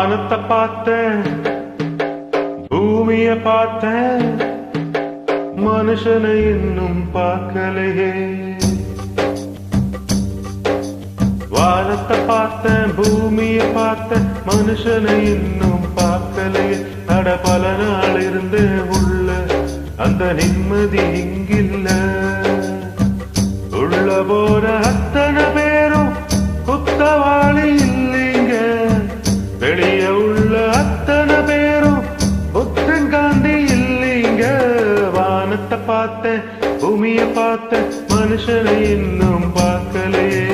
வானத்தை பார்த்தேன், பூமிய பார்த்தேன், மனுஷனை இன்னும் பார்க்கலையே. வானத்தை பார்த்தேன், பூமிய பார்த்தேன், மனுஷனை இன்னும் பார்க்கலையே. அட பல நாள் இருந்து உள்ள அந்த நிம்மதி இங்கில்ல. உள்ள போற அத்தனை பேரும் குத்தவாளி இல்லைங்க. வெளிய உள்ள அத்தனை பேரும் புத்தங்காந்தி இல்லைங்க. வானத்தை பார்த்தேன், பூமிய பார்த்தேன், மனுஷனை இன்னும் பார்க்கலையே.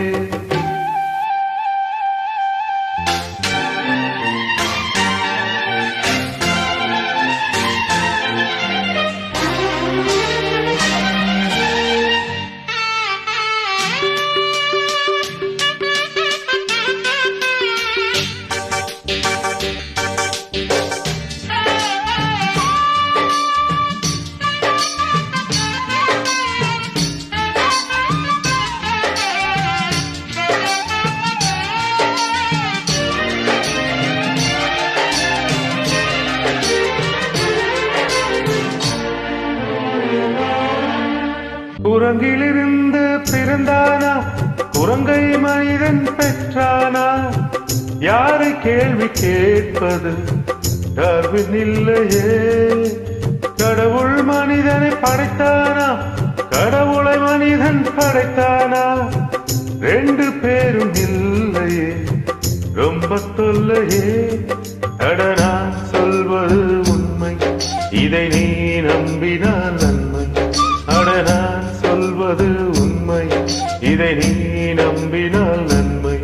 குரங்கிலிருந்து பிறந்தானா, குரங்கை மனிதன் பெற்றானா? யாரை கேள்வி கேட்பது டார்வின் இல்லையே. கடவுள் மனிதனை படைத்தானா, கடவுளை மனிதன் படைத்தானா? ரெண்டு பேரும் இல்லையே, ரொம்ப தொல்லையே. அட நான் சொல்வது உண்மை, இதை நீ நம்பினால் நன்மை. அட நான் சொல்வது உண்மை, இதை நீ நம்பினால் நன்மை.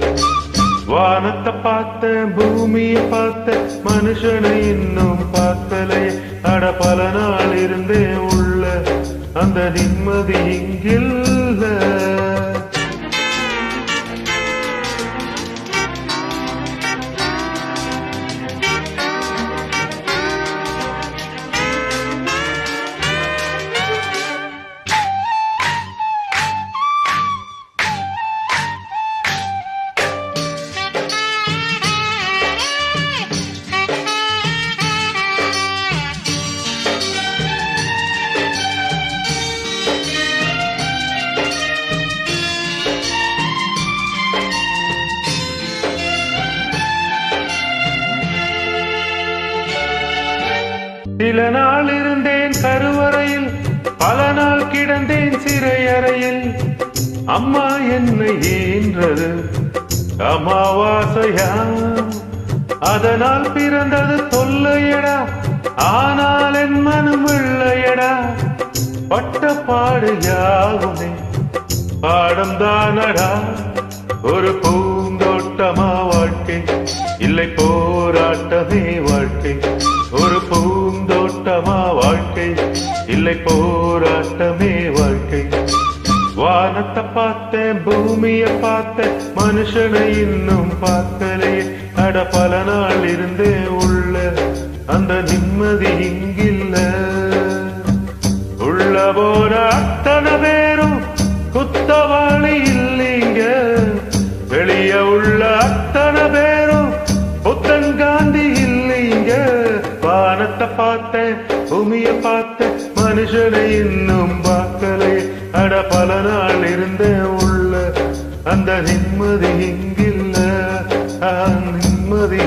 வானத்தை பார்த்தேன், பூமியை பார்த்தேன், மனுஷனை இன்னும் பார்க்கலை. அட பல நாள் இருந்தே உள்ள அந்த நிம்மதி இங்கில்ல. சில நாள் இருந்தேன் கருவறையில், பல நாள் கிடந்தேன் சிறையறையில். அம்மா என்னை ஈன்றது அமாவாசையா, அதனால் பிறந்தது தொல்லையடா. ஆனால் என் மனம் வெள்ளையடா. பட்ட பாடு யாவுமே பாடம் தானடா. ஒரு பூந்தோட்டமா வாழ்க்கை, இல்லை போராட்டமே வாழ்க்கை. ஒரு பூந்தோட்டமா வாழ்க்கை, இல்லை போராட்டமே வாழ்க்கை. வானத்தை பார்த்தேன், பூமிய பார்த்தேன், மனுஷனை இன்னும் பார்க்கலே. அட பல நாள் இருந்தே உள்ள அந்த நிம்மதி இங்கில்ல. உள்ள போற அத்தனை பேரும் குத்தவாளி இல்லைங்க. வெளிய உள்ள அத்தனை பேரும் புத்தங்காந்தி இல்லைங்க. வானத்தை பார்த்தேன், பூமிய பார்த்தேன், மனுஷனை இன்னும் பார்க்கலை. அட பல நாள் இருந்தே உள்ள அந்த நிம்மதி இங்கில்ல. நிம்மதி